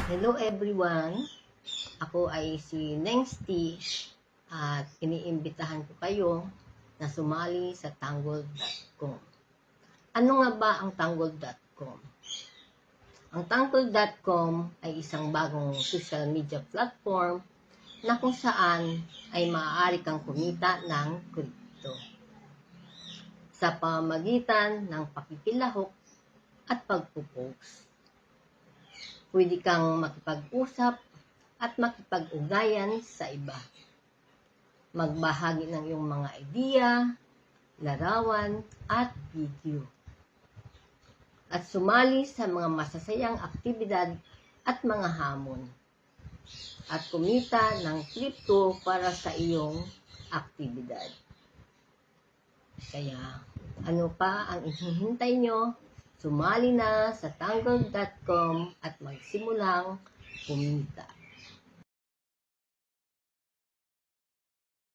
Hello everyone, ako ay si Nengsty at iniimbitahan ko kayo na sumali sa Tanggol.com. Ano nga ba ang Tanggol.com? Ang Tanggol.com ay isang bagong social media platform na kung saan ay maaari kang kumita ng crypto sa pamamagitan ng pakikilahok at pagpo-post. Pwede kang makipag-usap at makipag-ugnayan sa iba. Magbahagi ng iyong mga idea, larawan, at video. At sumali sa mga masasayang aktibidad at mga hamon. At kumita ng crypto para sa iyong aktibidad. Kaya, ano pa ang hinihintay nyo? Sumali na sa Tanggol.com at magsimulang kumita.